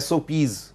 SOPs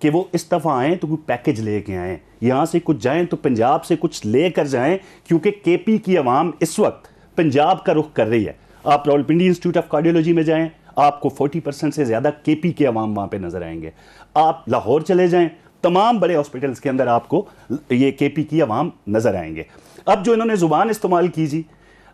کہ وہ اس دفعہ آئیں تو کوئی پیکج لے کے آئیں, یہاں سے کچھ جائیں تو پنجاب سے کچھ لے کر جائیں, کیونکہ کے پی کی عوام اس وقت پنجاب کا رخ کر رہی ہے. آپ راولپنڈی انسٹیٹیوٹ آف کارڈیولوجی میں جائیں, آپ کو 40% سے زیادہ کے پی کے عوام وہاں پہ نظر آئیں گے. آپ لاہور چلے جائیں, تمام بڑے ہاسپٹلس کے اندر آپ کو یہ کے پی کی عوام نظر آئیں گے. اب جو انہوں نے زبان استعمال کی جی,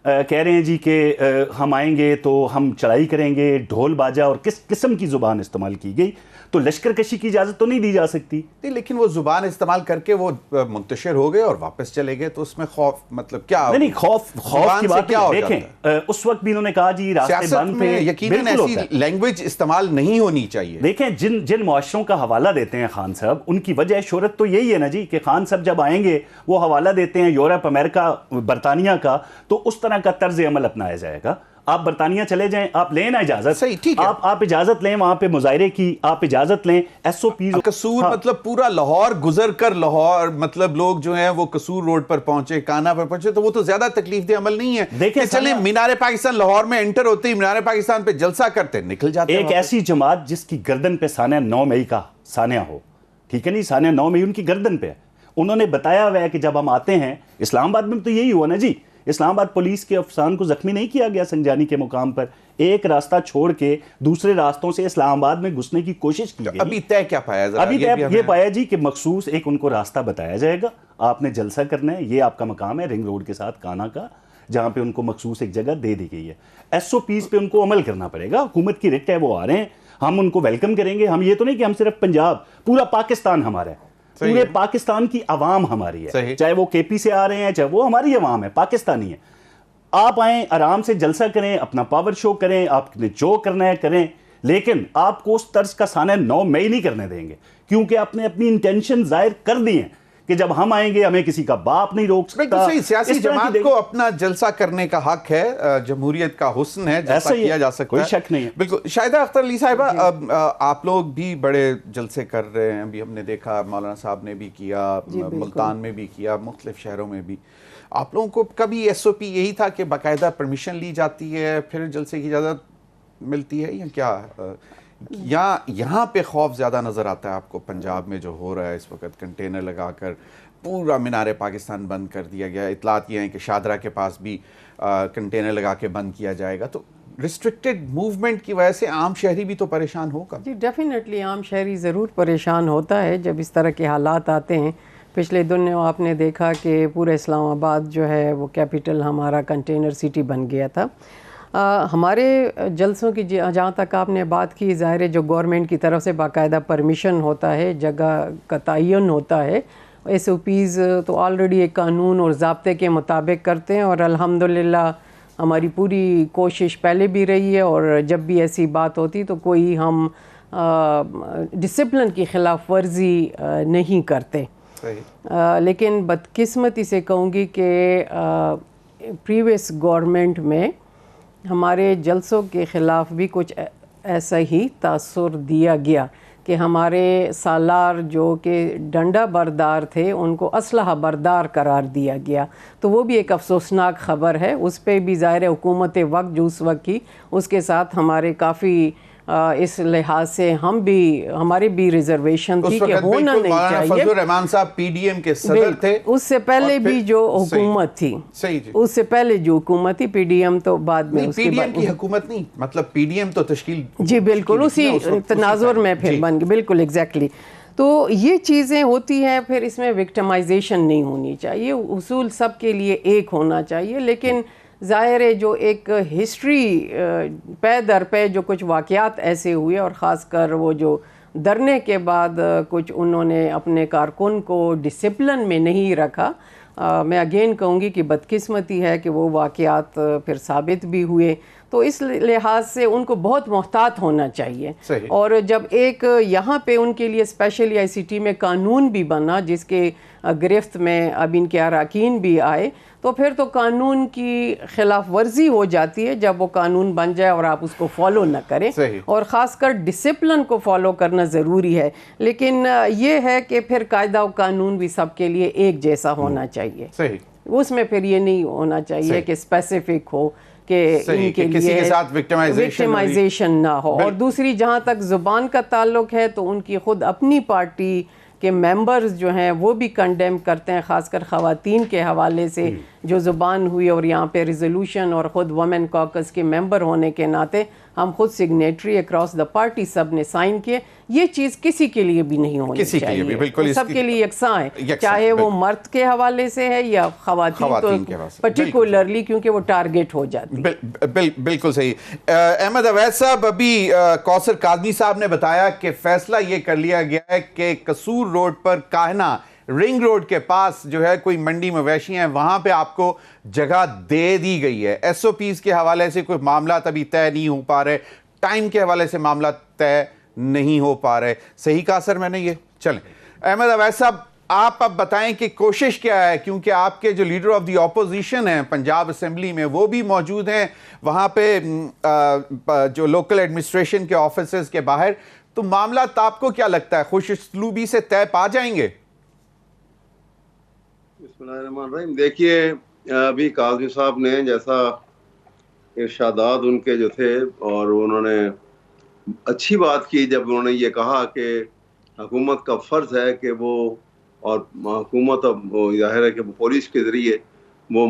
کہہ رہے ہیں جی کہ ہم آئیں گے تو ہم چڑھائی کریں گے, ڈھول باجا, اور کس قسم کی زبان استعمال کی گئی. تو لشکر کشی کی اجازت تو نہیں دی جا سکتی. نہیں, لیکن وہ زبان استعمال کر کے وہ منتشر ہو گئے اور واپس چلے گئے, تو اس میں خوف مطلب کیا؟ نہیں, خوف کی بات کیا دیکھیں, اس وقت بھی انہوں نے کہا جی راستے بند تھے. یقیناً ایسی لینگویج استعمال نہیں ہونی چاہیے. دیکھیں جن معاشروں کا حوالہ دیتے ہیں خان صاحب, ان کی وجہ شہرت تو یہی ہے نا جی, کہ خان صاحب جب آئیں گے وہ حوالہ دیتے ہیں یورپ, امریکہ, برطانیہ کا, تو اس طرح کا طرز عمل اپنایا جائے گا. آپ برطانیہ چلے جائیں, آپ لیں نا اجازت, صحیح, ٹھیک ہے, آپ اجازت لیں وہاں پہ مظاہرے کی, آپ اجازت لیں, ایس او پیز. قصور مطلب پورا لاہور گزر کر لاہور, مطلب لوگ جو ہیں وہ قصور روڈ پر پہنچے, کانا پر پہنچے, تو وہ تو زیادہ تکلیف دہ عمل نہیں ہے. دیکھیں چلیں مینار پاکستان لاہور میں انٹر ہوتے ہی مینار پاکستان پہ جلسہ کرتے نکل جاتے. ایک ایسی جماعت جس کی گردن پہ سانحہ 9 مئی کا سانحہ ہو, ٹھیک ہے نہیں, سانحہ 9 مئی ان کی گردن پہ ہے. انہوں نے بتایا ہوا ہے کہ جب ہم آتے ہیں, اسلام آباد میں تو یہی ہوا نا جی, اسلام آباد پولیس کے افسران کو زخمی نہیں کیا گیا سنجانی کے مقام پر, ایک راستہ چھوڑ کے دوسرے راستوں سے اسلام آباد میں گھسنے کی کوشش کی گئی. ابھی طے کیا پایا؟ ابھی طے یہ پایا جی کہ مخصوص ایک ان کو راستہ بتایا جائے گا, آپ نے جلسہ کرنا ہے, یہ آپ کا مقام ہے رنگ روڈ کے ساتھ کانا کا, جہاں پہ ان کو مخصوص ایک جگہ دے دی گئی ہے. ایس او پیز پہ ان کو عمل کرنا پڑے گا, حکومت کی رٹ ہے, وہ آ رہے ہیں, ہم ان کو ویلکم کریں گے. ہم یہ تو نہیں کہ ہم صرف پنجاب, پورا پاکستان ہمارا ہے, پورے پاکستان کی عوام ہماری ہے, چاہے وہ کے پی سے آ رہے ہیں, چاہے وہ ہماری عوام ہے, پاکستانی ہے. آپ آئیں, آرام سے جلسہ کریں, اپنا پاور شو کریں, آپ نے جو کرنا ہے کریں, لیکن آپ کو اس طرز کا سانحہ 9 مئی نہیں کرنے دیں گے, کیونکہ آپ نے اپنی انٹینشن ظاہر کر دی ہیں کہ جب ہم آئیں گے ہمیں کسی کا باپ نہیں روک سکتا. سیاسی جماعت کو اپنا جلسہ کرنے کا حق ہے, جمہوریت کا حسن ہے, جلسہ کیا جا سکتا ہے, کوئی شک نہیں ہے. بالکل. شاہدہ اختر علی صاحبہ, آپ لوگ بھی بڑے جلسے کر رہے ہیں, ابھی ہم نے دیکھا مولانا صاحب نے بھی کیا, ملتان میں بھی کیا, مختلف شہروں میں بھی. آپ لوگوں کو کبھی ایس او پی یہی تھا کہ باقاعدہ پرمیشن لی جاتی ہے پھر جلسے کی اجازت ملتی ہے, یا کیا یہاں پہ خوف زیادہ نظر آتا ہے آپ کو پنجاب میں جو ہو رہا ہے اس وقت؟ کنٹینر لگا کر پورا مینار پاکستان بند کر دیا گیا, اطلاعات یہ ہیں کہ شادرہ کے پاس بھی کنٹینر لگا کے بند کیا جائے گا, تو ریسٹرکٹڈ موومنٹ کی وجہ سے عام شہری بھی تو پریشان ہوگا. جی ڈیفینیٹلی عام شہری ضرور پریشان ہوتا ہے جب اس طرح کے حالات آتے ہیں. پچھلے دنوں آپ نے دیکھا کہ پورا اسلام آباد جو ہے وہ کیپٹل ہمارا کنٹینر سٹی بن گیا تھا. ہمارے جلسوں کی جہاں تک آپ نے بات کی, ظاہر ہے جو گورنمنٹ کی طرف سے باقاعدہ پرمیشن ہوتا ہے, جگہ کا تعین ہوتا ہے, ایس او پیز تو آلریڈی ایک قانون اور ضابطے کے مطابق کرتے ہیں, اور الحمدللہ ہماری پوری کوشش پہلے بھی رہی ہے, اور جب بھی ایسی بات ہوتی تو کوئی ہم ڈسپلن کی خلاف ورزی نہیں کرتے. لیکن بدقسمتی سے کہوں گی کہ پریویس گورنمنٹ میں ہمارے جلسوں کے خلاف بھی کچھ ایسا ہی تاثر دیا گیا کہ ہمارے سالار جو کہ ڈنڈا بردار تھے ان کو اسلحہ بردار قرار دیا گیا. تو وہ بھی ایک افسوسناک خبر ہے. اس پہ بھی ظاہر حکومت وقت جو اس وقت کی, اس کے ساتھ ہمارے کافی اس لحاظ سے ہم بھی, ہمارے بھی ریزرویشن تھی کہ ہونا نہیں چاہیے. فضل الرحمان صاحب پی ڈی ایم کے صدر تھے, اس سے پہلے بھی جو حکومت تھی, اس سے پہلے جو حکومت تھی, پی ڈی ایم تو بعد میں, پی ڈی ایم کی حکومت نہیں, مطلب پی ڈی ایم تو تشکیل, جی بالکل اسی تناظر میں پھر بن گئی, بالکل ایگزیکٹلی. تو یہ چیزیں ہوتی ہیں, پھر اس میں وکٹمائزیشن نہیں ہونی چاہیے, اصول سب کے لیے ایک ہونا چاہیے. لیکن ظاہر ہے جو ایک ہسٹری پے در پے جو کچھ واقعات ایسے ہوئے, اور خاص کر وہ جو دھرنے کے بعد کچھ انہوں نے اپنے کارکن کو ڈسپلن میں نہیں رکھا, میں اگین کہوں گی کہ بدقسمتی ہے کہ وہ واقعات پھر ثابت بھی ہوئے. تو اس لحاظ سے ان کو بہت محتاط ہونا چاہیے. اور جب ایک یہاں پہ ان کے لیے اسپیشلی آئی سی ٹی میں قانون بھی بنا جس کے گرفت میں اب ان کے اراکین بھی آئے, تو پھر تو قانون کی خلاف ورزی ہو جاتی ہے جب وہ قانون بن جائے اور آپ اس کو فالو نہ کریں. اور خاص کر ڈسپلن کو فالو کرنا ضروری ہے, لیکن یہ ہے کہ پھر قاعدہ و قانون بھی سب کے لیے ایک جیسا ہونا چاہیے. اس میں پھر یہ نہیں ہونا چاہیے کہ اسپیسیفک ہو کہ کہ ان کے کسی کے لیے ساتھ وکٹمائزیشن نہ ہو. اور دوسری جہاں تک زبان کا تعلق ہے تو ان کی خود اپنی پارٹی کہ ممبرز جو ہیں وہ بھی کنڈیم کرتے ہیں, خاص کر خواتین کے حوالے سے جو زبان ہوئی, اور یہاں پہ ریزولوشن اور خود وومن کاکس کے ممبر ہونے کے ناطے ہم خود سگنیٹری اکراس دا پارٹی سب نے سائن کیے. یہ چیز کسی کے لیے بھی نہیں ہونی چاہیے, سب کے لیے یکساں ہے, چاہے وہ مرد کے حوالے سے ہے یا خواتین تو پرٹیکولرلی, کیونکہ وہ ٹارگٹ ہو جاتی ہے. بالکل صحیح. احمد اویس صاحب, ابھی کوثر کاظمی صاحب نے بتایا کہ فیصلہ یہ کر لیا گیا ہے کہ قصور روڈ پر کاہنا رنگ روڈ کے پاس جو ہے کوئی منڈی مویشیاں ہیں, وہاں پہ آپ کو جگہ دے دی گئی ہے. ایس او پیز کے حوالے سے کوئی معاملات ابھی طے نہیں ہو پا رہے, ٹائم کے حوالے سے معاملات طے نہیں ہو پا رہے. صحیح کہا سر میں نے یہ؟ چلیں احمد اویس صاحب, آپ اب بتائیں کہ کوشش کیا ہے, کیونکہ آپ کے جو لیڈر آف دی اپوزیشن ہیں پنجاب اسمبلی میں وہ بھی موجود ہیں وہاں پہ جو لوکل ایڈمنسٹریشن کے آفیسز کے باہر, تو معاملات آپ کو کیا لگتا ہے خوش اسلوبی سے طے پا جائیں گے؟ بسم اللہ الرحمن الرحیم. دیکھیے ابھی کاظمی صاحب نے جیسا ارشادات ان کے جو تھے, اور انہوں نے اچھی بات کی جب انہوں نے یہ کہا کہ حکومت کا فرض ہے کہ وہ, اور حکومت ظاہر ہے کہ پولیس کے ذریعے وہ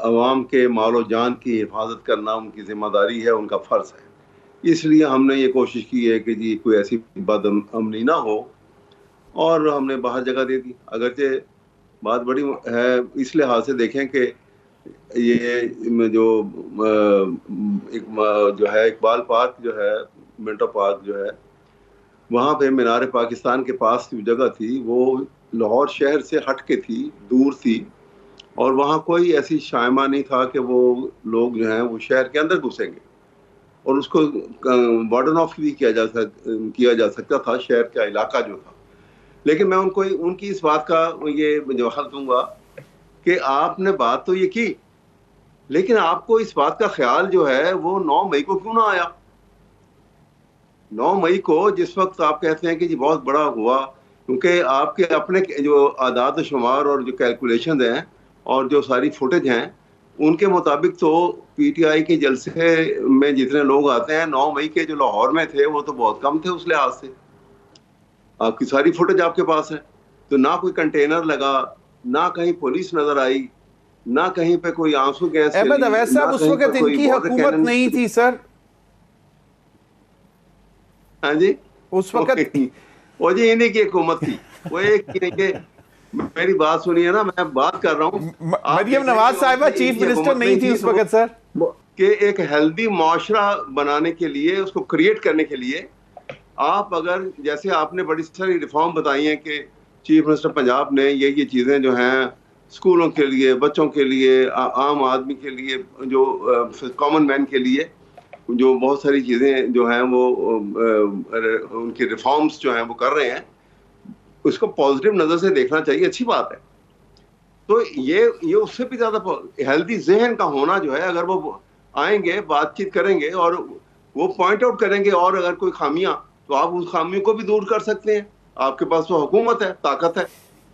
عوام کے مال و جان کی حفاظت کرنا ان کی ذمہ داری ہے, ان کا فرض ہے. اس لیے ہم نے یہ کوشش کی ہے کہ جی کوئی ایسی بد امنی نہ ہو, اور ہم نے باہر جگہ دے دی. اگرچہ بات بڑی ہے اس لحاظ سے دیکھیں کہ یہ جو ہے اقبال پارک جو ہے, منٹو پارک جو ہے, وہاں پہ مینار پاکستان کے پاس جو جگہ تھی وہ لاہور شہر سے ہٹ کے تھی, دور تھی, اور وہاں کوئی ایسی شائمہ نہیں تھا کہ وہ لوگ جو ہیں وہ شہر کے اندر گھسیں گے, اور اس کو وارڈن آف بھی کیا جا سکتا تھا شہر کا علاقہ جو تھا. لیکن میں ان کی اس بات کا یہ وضاحت دوں گا کہ آپ نے بات تو یہ کی, لیکن آپ کو اس بات کا خیال جو ہے وہ 9 مئی کو کیوں نہ آیا؟ 9 مئی کو جس وقت آپ کہتے ہیں کہ جی بہت بڑا ہوا, کیونکہ آپ کے اپنے جو اعداد و شمار اور جو کیلکولیشن ہیں اور جو ساری فوٹیج ہیں ان کے مطابق تو پی ٹی آئی کے جلسے میں جتنے لوگ آتے ہیں 9 مئی کے جو لاہور میں تھے وہ تو بہت کم تھے اس لحاظ سے. آپ کی ساری فوٹیج آپ کے پاس ہے, تو نہ کوئی کنٹینر لگا, نہ کہیں پولیس نظر آئی, نہ کہیں پہ کوئی آنسو گیس. احمد اویس صاحب اس وقت ان کی حکومت نہیں تھی سر. ہاں جی, اس وقت وہ جی انہیں کی حکومت تھی. وہ ایک کہ میری بات سنیے نا, میں بات کر رہا ہوں, مریم نواز صاحبہ چیف منسٹر نہیں تھی اس وقت سر. کہ ایک ہیلدی معاشرہ بنانے کے لیے, اس کو کریٹ کرنے کے لیے آپ اگر جیسے آپ نے بڑی ساری ریفارم بتائی ہیں کہ چیف منسٹر پنجاب نے یہ چیزیں جو ہیں اسکولوں کے لیے, بچوں کے لیے, عام آدمی کے لیے, جو کامن مین کے لیے جو بہت ساری چیزیں جو ہیں وہ ان کی ریفارمز جو ہیں وہ کر رہے ہیں, اس کو پازیٹیو نظر سے دیکھنا چاہیے, اچھی بات ہے. تو یہ اس سے بھی زیادہ ہیلدی ذہن کا ہونا جو ہے, اگر وہ آئیں گے بات چیت کریں گے اور وہ پوائنٹ آؤٹ کریں گے, اور اگر کوئی خامیاں تو آپ اس خامیوں کو بھی دور کر سکتے ہیں. آپ کے پاس تو حکومت ہے, طاقت ہے.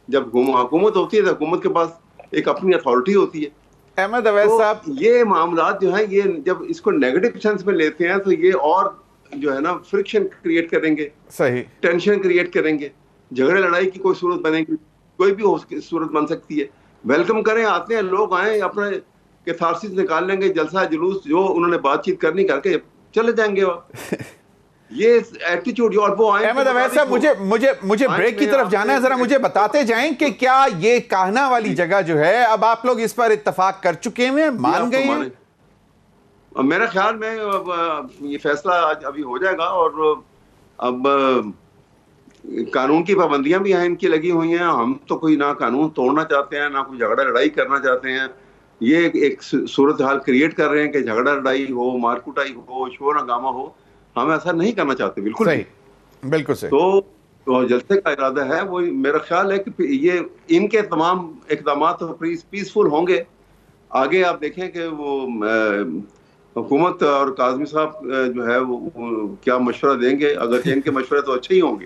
جب حکومت ہوتی ہے تو حکومت کے پاس ایک اپنی اتھارٹی ہوتی ہے. احمد اویس صاحب, یہ معاملات جو ہیں یہ جب اس کو نیگیٹو سینس میں لیتے ہیں تو یہ اور جو ہے نا فرکشن کریٹ کریں گے, صحیح ٹینشن کریٹ کریں گے, جھگڑے لڑائی کی کوئی صورت بنے گی, کوئی بھی صورت بن سکتی ہے. ویلکم کریں, آتے ہیں لوگ, آئیں, اپنا کیتھارسس نکال لیں گے, جلسہ جلوس جو انہوں نے بات چیت کرنی کر کے چلے جائیں گے. یہ ایٹیچیوڈ, اور وہ آئیں. احمد اویس صاحب, مجھے بریک کی طرف جانا ہے, ذرا مجھے بتاتے جائیں کہ کیا یہ کاہنا والی جگہ جو ہے اب آپ لوگ اس پر اتفاق کر چکے ہیں, مان گئے ہیں؟ میرا خیال میں یہ فیصلہ آج ابھی ہو جائے گا, اور اب قانون کی پابندیاں بھی ہیں ان کی لگی ہوئی ہیں. ہم تو کوئی نہ قانون توڑنا چاہتے ہیں, نہ کوئی جھگڑا لڑائی کرنا چاہتے ہیں. یہ ایک صورتحال کریٹ کر رہے ہیں کہ جھگڑا لڑائی ہو, مار کٹائی ہو, شور ہنگامہ ہو. ہم ایسا نہیں کرنا چاہتے, بالکل صحیح, بالکل صحیح. تو جلسے کا ارادہ ہے, وہ میرا خیال ہے کہ یہ ان کے تمام اقدامات پیسفل ہوں گے. آگے آپ دیکھیں کہ وہ حکومت اور کاظمی صاحب جو ہے وہ کیا مشورہ دیں گے. اگر ان کے مشورے تو اچھے ہی ہوں گے.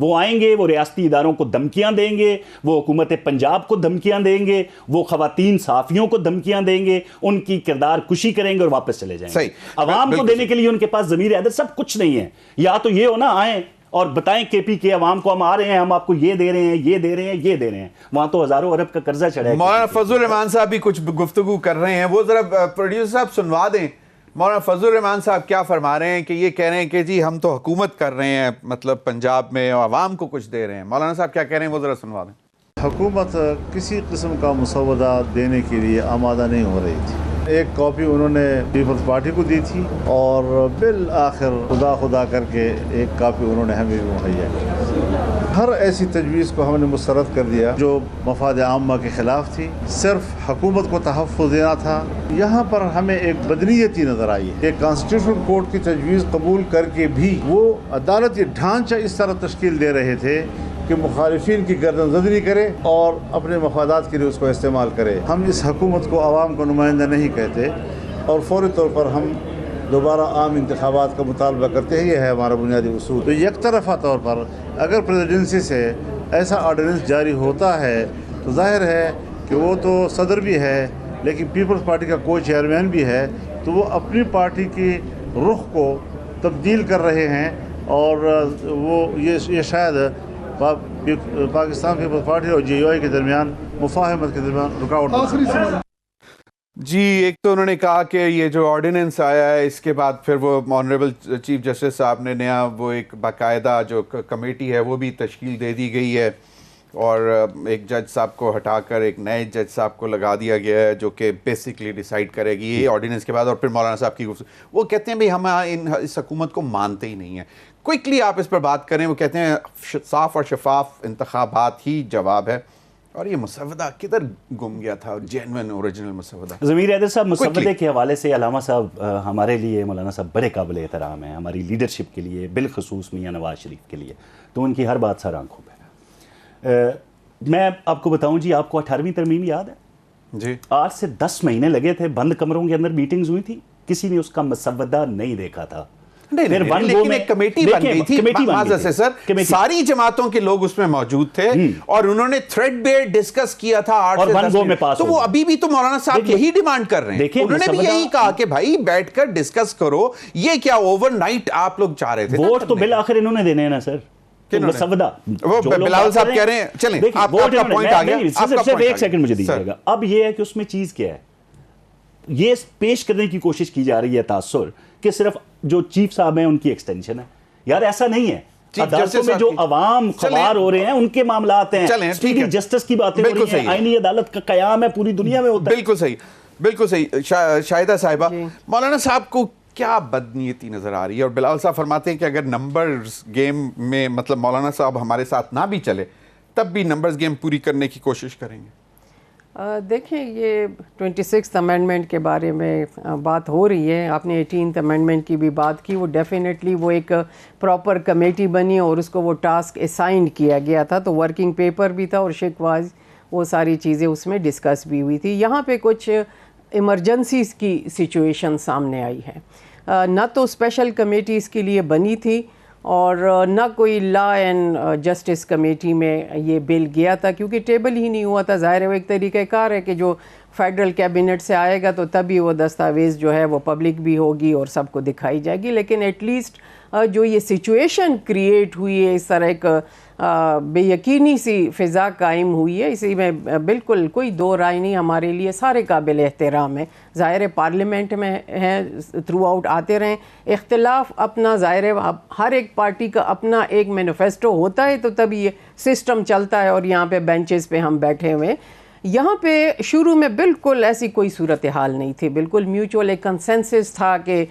وہ آئیں گے, وہ ریاستی اداروں کو دھمکیاں دیں گے, وہ حکومت پنجاب کو دھمکیاں دیں گے, وہ خواتین صحافیوں کو دھمکیاں دیں گے, ان کی کردار کشی کریں گے اور واپس چلے جائیں گے. عوام کو دینے کے لیے ان کے پاس ضمیر عدل سب کچھ نہیں ہے. یا تو یہ ہو نا, آئیں اور بتائیں کے پی کے عوام کو ہم آ رہے ہیں, ہم آپ کو یہ دے رہے ہیں, یہ دے رہے ہیں, یہ دے رہے ہیں. وہاں تو ہزاروں ارب کا قرضہ چڑھا ہے. مولانا فضل الرحمان صاحب بھی کچھ گفتگو کر رہے ہیں, وہ ذرا پروڈیوسر صاحب سنوا دیں. مولانا فضل الرحمان صاحب کیا فرما رہے ہیں کہ یہ کہہ رہے ہیں کہ جی ہم تو حکومت کر رہے ہیں مطلب پنجاب میں اور عوام کو کچھ دے رہے ہیں. مولانا صاحب کیا کہہ رہے ہیں وہ ذرا سنوا دیں. حکومت کسی قسم کا مسودہ دینے کے لیے آمادہ نہیں ہو رہی تھی. ایک کاپی انہوں نے پیپلز پارٹی کو دی تھی اور بالآخر خدا کر کے ایک کاپی انہوں نے ہمیں مہیا کی. ہر ایسی تجویز کو ہم نے مسترد کر دیا جو مفاد عامہ کے خلاف تھی. صرف حکومت کو تحفظ دینا تھا. یہاں پر ہمیں ایک بدنیتی نظر آئی ہے. ایک کانسٹیٹیوشنل کورٹ کی تجویز قبول کر کے بھی وہ عدالتی ڈھانچہ اس طرح تشکیل دے رہے تھے کہ مخالفین کی گردن زدری کرے اور اپنے مفادات کے لیے اس کو استعمال کرے. ہم اس حکومت کو عوام کا نمائندہ نہیں کہتے اور فوری طور پر ہم دوبارہ عام انتخابات کا مطالبہ کرتے ہیں. یہ ہے ہمارا بنیادی اصول. تو یک طرفہ طور پر اگر پریزیڈنسی سے ایسا آرڈیننس جاری ہوتا ہے تو ظاہر ہے کہ وہ تو صدر بھی ہے لیکن پیپلز پارٹی کا کو چیئرمین بھی ہے, تو وہ اپنی پارٹی کی رخ کو تبدیل کر رہے ہیں اور وہ یہ شاید پاکستان پیپلز پارٹی اور جے یو آئی کے درمیان مفاہمت کے درمیان رکاوٹ. جی ایک تو انہوں نے کہا کہ یہ جو آرڈیننس آیا ہے اس کے بعد پھر وہ آنریبل چیف جسٹس صاحب نے نیا وہ ایک باقاعدہ جو کمیٹی ہے وہ بھی تشکیل دے دی گئی ہے اور ایک جج صاحب کو ہٹا کر ایک نئے جج صاحب کو لگا دیا گیا ہے جو کہ بیسکلی ڈیسائیڈ کرے گی یہ آرڈیننس کے بعد. اور پھر مولانا صاحب کی وہ کہتے ہیں بھئی ہم اس حکومت کو مانتے ہی نہیں ہیں. کوئکلی آپ اس پر بات کریں. وہ کہتے ہیں صاف اور شفاف انتخابات ہی جواب ہے. اور یہ مسودہ کدھر گم گیا تھا, جینوین اوریجنل مسودہ؟ ضمیر عدل صاحب, مسودے کے حوالے سے علامہ صاحب ہمارے لیے, مولانا صاحب بڑے قابل احترام ہیں ہماری لیڈرشپ کے لیے, بالخصوص میاں نواز شریف کے لیے, تو ان کی ہر بات سر آنکھوں پہ ہے. میں آپ کو بتاؤں جی, آپ کو 18ویں ترمیم یاد ہے جی؟ آج سے 10 مہینے لگے تھے, بند کمروں کے اندر میٹنگز ہوئی تھی, کسی نے اس کا مسودہ نہیں دیکھا تھا. لیکن ایک کمیٹی بن گئی تھی معذرت سے سر, ساری جماعتوں کے لوگ اس میں موجود تھے اور انہوں نے تھریڈ بیئر ڈسکس کیا تھا 8 سے 10 منٹ. تو وہ ابھی بھی تو مولانا صاحب یہی ڈیمانڈ کر رہے ہیں. انہوں نے بھی یہی کہا کہ بھائی بیٹھ کر ڈسکس کرو. یہ کیا اوور نائٹ آپ لوگ چاہ رہے تھے؟ ووٹ تو بالآخر انہوں نے دینے ہیں نا سر. وہ بلال صاحب کہہ رہے ہیں, چلیں آپ کا پوائنٹ آ گیا. صرف ایک سیکنڈ مجھے دیجیے گا. اب یہ ہے کہ اس میں چیز کیا ہے, یہ پیش کرنے کی کوشش کی جا رہی ہے تاثر کہ صرف جو چیف صاحب ہیں ان کی ایکسٹینشن ہے. یار ایسا نہیں ہے. عدالتوں میں جو عوام خوار ہو رہے ہیں ان کے معاملات ہیں, اسپیڈی جسٹس کی باتیں ہو رہی ہیں, آئینی عدالت کا قیام ہے پوری دنیا میں ہوتا ہے. بالکل صحیح, بالکل صحیح. شاہدہ صاحبہ, مولانا صاحب کو کیا بدنیتی نظر آ رہی ہے؟ اور بلال صاحب فرماتے ہیں کہ اگر نمبرز گیم میں مطلب مولانا صاحب ہمارے ساتھ نہ بھی چلے تب بھی نمبرز گیم پوری کرنے کی کوشش کریں گے. دیکھیں, یہ 26th امینڈمنٹ کے بارے میں بات ہو رہی ہے. آپ نے 18th امینڈمنٹ کی بھی بات کی. وہ ڈیفینیٹلی وہ ایک پراپر کمیٹی بنی اور اس کو وہ ٹاسک اسائن کیا گیا تھا, تو ورکنگ پیپر بھی تھا اور شک وائز وہ ساری چیزیں اس میں ڈسکس بھی ہوئی تھی. یہاں پہ کچھ ایمرجنسیز کی سچویشن سامنے آئی ہے. نہ تو اسپیشل کمیٹی اس کے لیے بنی تھی اور نہ کوئی لا اینڈ جسٹس کمیٹی میں یہ بل گیا تھا کیونکہ ٹیبل ہی نہیں ہوا تھا. ظاہر ہے وہ ایک طریقہ کار ہے کہ جو فیڈرل کیبنٹ سے آئے گا تو تبھی وہ دستاویز جو ہے وہ پبلک بھی ہوگی اور سب کو دکھائی جائے گی. لیکن ایٹ لیسٹ جو یہ سچویشن کریٹ ہوئی ہے, اس طرح ایک بے یقینی سی فضا قائم ہوئی ہے, اسی میں بالکل کوئی دو رائے نہیں. ہمارے لیے سارے قابل احترام ہیں. ظاہر ہے پارلیمنٹ میں ہیں, تھرو آؤٹ آتے رہیں. اختلاف اپنا ظاہر ہے, ہر ایک پارٹی کا اپنا ایک مینیفیسٹو ہوتا ہے تو تب یہ سسٹم چلتا ہے. اور یہاں پہ بینچز پہ ہم بیٹھے ہوئے, یہاں پہ شروع میں بالکل ایسی کوئی صورتحال نہیں تھی. بالکل میوچول ایک کنسنسس تھا کہ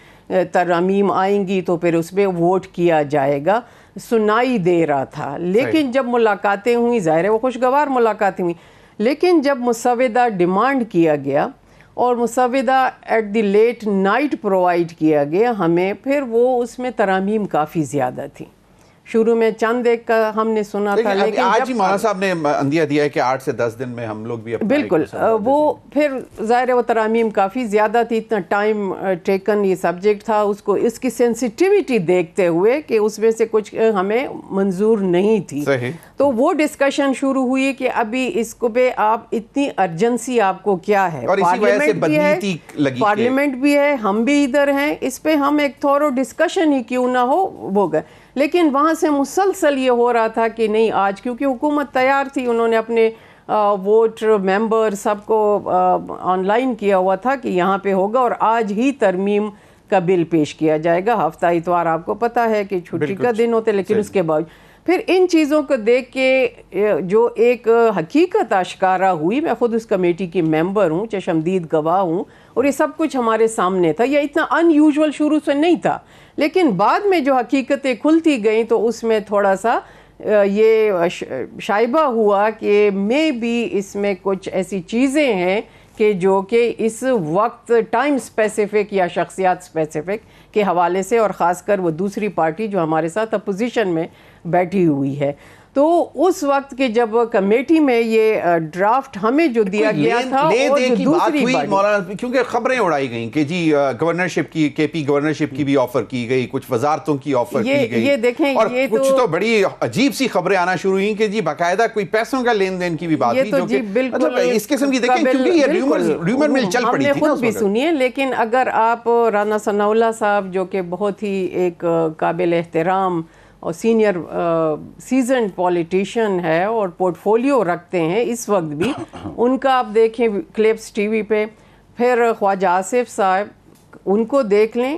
ترامیم آئیں گی تو پھر اس پہ ووٹ کیا جائے گا, سنائی دے رہا تھا. لیکن جب ملاقاتیں ہوئیں, ظاہر ہے وہ خوشگوار ملاقاتیں ہوئیں, لیکن جب مسودہ ڈیمانڈ کیا گیا اور مسودہ at the late night provide کیا گیا ہمیں, پھر وہ اس میں ترامیم کافی زیادہ تھیں. شروع میں چند ایک کا ہم نے سنا تھا، لیکن آج ہی مولانا صاحب نے اندیا دیا ہے کہ 8 سے 10 دن میں ہم لوگ بھی بالکل وہ پھر ظاہر وہ ترامیم کافی زیادہ تھی، اتنا ٹائم ٹیکن یہ سبجیکٹ تھا، اس کو اس کی سینسیٹیوٹی دیکھتے ہوئے کہ اس میں سے کچھ ہمیں منظور نہیں تھی، تو وہ ڈسکشن شروع ہوئی کہ ابھی اس کو پہ آپ اتنی ارجنسی آپ کو کیا ہے، پارلیمنٹ بھی ہے، ہم بھی ادھر ہیں، اس پہ ہم ایک تھورو ڈسکشن ہی کیوں نہ ہو وہ گئے. لیکن وہاں سے مسلسل یہ ہو رہا تھا کہ نہیں آج، کیونکہ حکومت تیار تھی، انہوں نے اپنے ووٹ ممبر سب کو آن لائن کیا ہوا تھا کہ یہاں پہ ہوگا اور آج ہی ترمیم کا بل پیش کیا جائے گا. ہفتہ اتوار آپ کو پتہ ہے کہ چھٹی کا دن ہوتے، لیکن اس کے باوجود پھر ان چیزوں کو دیکھ کے جو ایک حقیقت آشکارا ہوئی، میں خود اس کمیٹی کی ممبر ہوں، چشمدید گواہ ہوں، اور یہ سب کچھ ہمارے سامنے تھا. یہ اتنا ان یوزول شروع سے نہیں تھا، لیکن بعد میں جو حقیقتیں کھلتی گئیں تو اس میں تھوڑا سا یہ شائبہ ہوا کہ میں بھی اس میں کچھ ایسی چیزیں ہیں کہ جو کہ اس وقت ٹائم اسپیسیفک یا شخصیات اسپیسیفک کے حوالے سے، اور خاص کر وہ دوسری پارٹی جو ہمارے ساتھ اپوزیشن میں بیٹھی ہوئی ہے، تو اس وقت کے جب کمیٹی میں یہ ڈرافٹ ہمیں جو دیا گیا تھا اور جو دوسری مولانا، کیونکہ خبریں اڑائی گئیں کہ جی گورنرشپ کی، کے پی گورنرشپ کی بھی آفر کی گئی، کچھ وزارتوں کی آفر کی گئی، یہ دیکھیں اور کچھ تو بڑی عجیب سی خبریں آنا شروع ہوئیں کہ جی باقاعدہ کوئی پیسوں کا لین دین کی بھی بات ہوئی، جو کہ مطلب اس قسم کی دیکھیں، کیونکہ یہ ریومر مل چل پڑی تھی. ہم نے خود بھی سنی ہے، لیکن اگر آپ رانا ثناء اللہ صاحب جو کہ بہت ہی ایک قابل احترام اور سینئر سیزنڈ پولیٹیشین ہے اور پورٹ فولیو رکھتے ہیں اس وقت بھی، ان کا آپ دیکھیں کلپس ٹی وی پہ، پھر خواجہ آصف صاحب ان کو دیکھ لیں،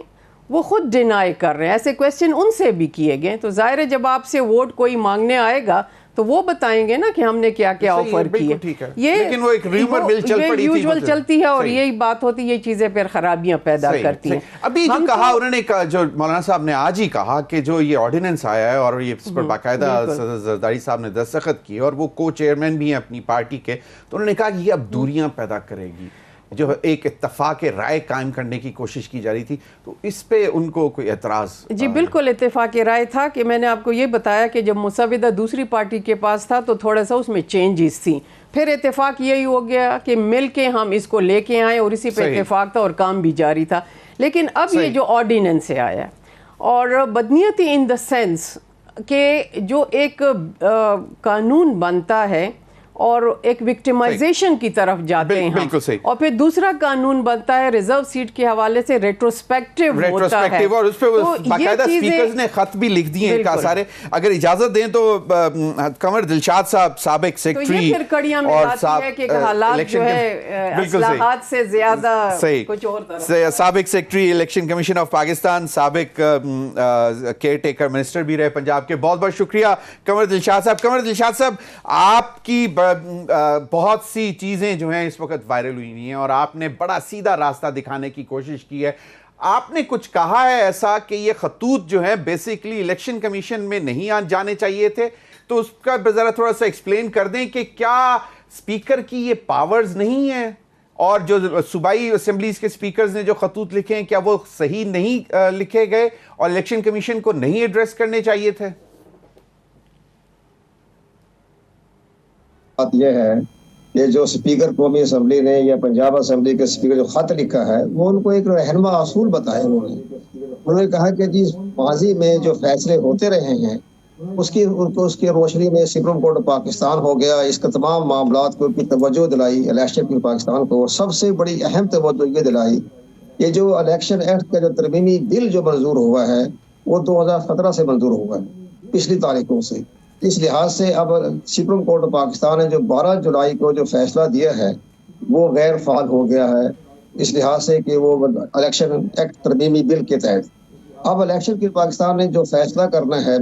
وہ خود ڈینائی کر رہے ہیں، ایسے کویسچن ان سے بھی کیے گئے. تو ظاہر ہے جب آپ سے ووٹ کوئی مانگنے آئے گا تو وہ بتائیں گے نا کہ ہم نے کیا کیا آفر کی ہے. لیکن وہ ایک ریومر مل چل پڑی تھی، یوزول چلتی ہے، اور یہی بات ہوتی ہے، یہ چیزیں پھر خرابیاں پیدا کرتی ہیں. ابھی جو کہا انہوں نے، جو مولانا صاحب نے آج ہی کہا کہ جو یہ آرڈیننس آیا ہے اور یہ اس پر باقاعدہ زرداری صاحب نے دستخط کی، اور وہ کو چیئرمین بھی ہیں اپنی پارٹی کے، تو انہوں نے کہا کہ یہ اب دوریاں پیدا کرے گی، جو ایک اتفاق رائے قائم کرنے کی کوشش کی جا رہی تھی، تو اس پہ ان کو کوئی اعتراض؟ جی بالکل اتفاق رائے تھا کہ میں نے آپ کو یہ بتایا کہ جب مسودہ دوسری پارٹی کے پاس تھا تو تھوڑا سا اس میں چینجز تھیں، پھر اتفاق یہی ہو گیا کہ مل کے ہم اس کو لے کے آئیں، اور اسی پہ اتفاق تھا اور کام بھی جاری تھا. لیکن اب یہ جو آرڈیننس سے آیا، اور بدنیتی ان دا سینس کہ جو ایک قانون بنتا ہے اور ایک وکٹمائزیشن کی طرف جاتے ہیں، اور پھر دوسرا قانون بنتا ہے ریزرو سیٹ کے حوالے سے ریٹروسپیکٹیو ہوتا ہے، اور اس پہ باقاعدہ سپیکرز نے خط بھی لکھ دیے ہیں سارے. اگر اجازت دیں تو قمر دلشاد صاحب سابق سیکٹری، تو یہ پھر کڑیاں میں آتی ہے کہ حالات جو ہے اصلاحات سے زیادہ کچھ اور طرح. سابق secretary election commission of Pakistan, سابق کیئر ٹیکر منسٹر بھی رہے پنجاب کے. بہت بہت شکریہ قمر دلشاد صاحب. قمر دلشاد صاحب، آپ کی بہت سی چیزیں جو ہیں اس وقت وائرل ہوئی ہیں اور آپ نے بڑا سیدھا راستہ دکھانے کی کوشش کی ہے. آپ نے کچھ کہا ہے ایسا کہ یہ خطوط جو ہیں بیسیکلی الیکشن کمیشن میں نہیں جانے چاہیے تھے، تو اس کا ذرا تھوڑا سا ایکسپلین کر دیں کہ کیا اسپیکر کی یہ پاورز نہیں ہیں، اور جو صوبائی اسمبلیز کے اسپیکرز نے جو خطوط لکھے ہیں کیا وہ صحیح نہیں لکھے گئے اور الیکشن کمیشن کو نہیں ایڈریس کرنے چاہیے تھے؟ بات یہ ہے کہ جو اسپیکر قومی اسمبلی نے یا پنجاب اسمبلی کے اسپیکر جو خط لکھا ہے، وہ ان کو ایک رہنما اصول بتایا. انہوں نے کہا کہ جی ماضی میں جو فیصلے ہوتے رہے ہیں اس کی روشنی میں سپریم کورٹ آف پاکستان ہو گیا، اس کے تمام معاملات کو کی توجہ دلائی الیکشن کی پاکستان کو، اور سب سے بڑی اہم توجہ یہ دلائی کہ جو الیکشن ایکٹ کا جو ترمیمی بل جو منظور ہوا ہے وہ 2017 سے منظور ہوا ہے، پچھلی تاریخوں سے. اس لحاظ سے اب سپریم کورٹ آف پاکستان نے جو 12 جولائی کو جو فیصلہ دیا ہے وہ غیر فعال ہو گیا ہے، اس لحاظ سے کہ وہ الیکشن ایکٹ ترمیمی بل کے تحت اب الیکشن کی پاکستان نے جو فیصلہ کرنا ہے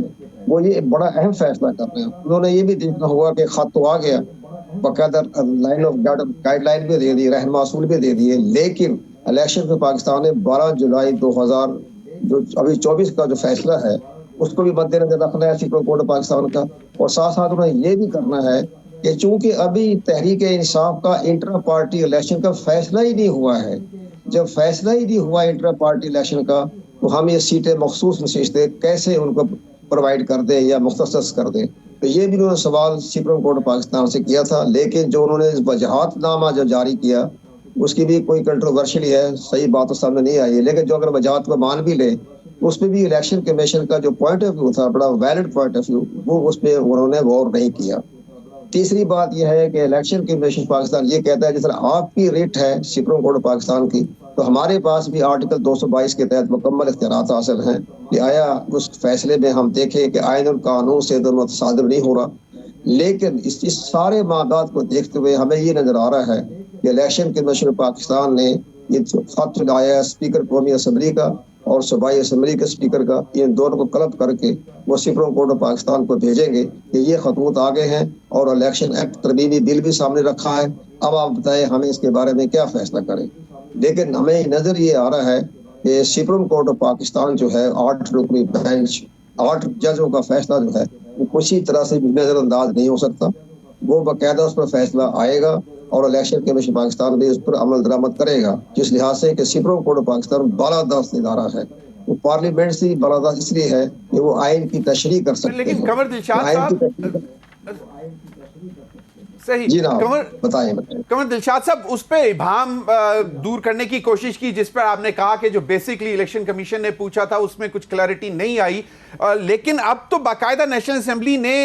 وہ یہ بڑا اہم فیصلہ کرنا ہے. انہوں نے یہ بھی دیکھنا ہوگا کہ خط تو آ گیا، باقاعدہ لائن آف گائیڈ لائن بھی دے دی، رہنما اصول بھی دے دیے، لیکن الیکشن کی پاکستان نے 12 جولائی 2000 جو ابھی 24 کا جو فیصلہ ہے اس کو بھی مد نظر رکھنا ہے سپریم کورٹ پاکستان کا. اور ساتھ ساتھ انہیں یہ بھی کرنا ہے کہ چونکہ ابھی تحریک انصاف کا انٹرا پارٹی الیکشن کا فیصلہ ہی نہیں ہوا ہے، جب فیصلہ ہی نہیں ہوا انٹرا پارٹی الیکشن کا تو ہم یہ سیٹیں مخصوص نشستیں کیسے ان کو پرووائڈ کر دیں یا مختص کر دیں. تو یہ بھی انہوں نے سوال سپریم کورٹ پاکستان سے کیا تھا، لیکن جو انہوں نے وجہات نامہ جو جاری کیا اس کی بھی کوئی کنٹروورشلی ہے، صحیح بات تو سامنے نہیں آئی ہے. لیکن جو اگر وجہات کو مان بھی لے اس میں بھی الیکشن کمیشن کا جو پوائنٹ آف ویو تھا بڑا ویلڈ پوائنٹ آف ویو، وہ اس پہ انہوں نے غور نہیں کیا. تیسری بات یہ ہے کہ الیکشن کمیشن پاکستان یہ کہتا ہے جس طرح آپ کی ریٹ ہے سپریم کورٹ پاکستان کی، تو ہمارے پاس بھی آرٹیکل 222 کے تحت مکمل اختیارات حاصل ہیں کہ آیا اس فیصلے میں ہم دیکھیں کہ آئین القانون سے متصادم نہیں ہو رہا. لیکن اس سارے معاملات کو دیکھتے ہوئے ہمیں یہ نظر آ رہا ہے کہ الیکشن کمیشن پاکستان نے یہ خط لایا اسپیکر قومی اسمبلی کا اور صوبائی اسمبلی کے اسپیکر کا، ان دونوں کو کلب کر کے وہ سپریم کورٹ آف پاکستان کو بھیجیں گے کہ یہ خطوط آگے ہیں اور الیکشن ایکٹ ترمیمی بل بھی سامنے رکھا ہے، اب آپ بتائیں ہمیں اس کے بارے میں کیا فیصلہ کریں. لیکن ہمیں نظر یہ آ رہا ہے کہ سپریم کورٹ آف پاکستان جو ہے 8 رکنی بینچ 8 ججوں کا فیصلہ جو ہے وہ کسی طرح سے بھی نظر انداز نہیں ہو سکتا. وہ باقاعدہ اس پر فیصلہ آئے گا اور الیکشن کمیشن پاکستان بھی اس پر عمل درآمد کرے گا، جس لحاظ سے کہ سپریم کورٹ پاکستان بالادست ادارہ ہے. وہ پارلیمنٹ سے بالادست اس لیے ہے کہ وہ آئین کی تشریح کر سکتے ہیں. لیکن قمر دلشاد صاحب صحیح جی بتائیں قمر دلشاد صاحب اس پہ ابہام دور کرنے کی کوشش کی جس پر آپ نے کہا کہ جو بیسکلی الیکشن کمیشن نے پوچھا تھا اس میں کچھ کلیئرٹی نہیں آئی، لیکن اب تو باقاعدہ نیشنل اسمبلی نے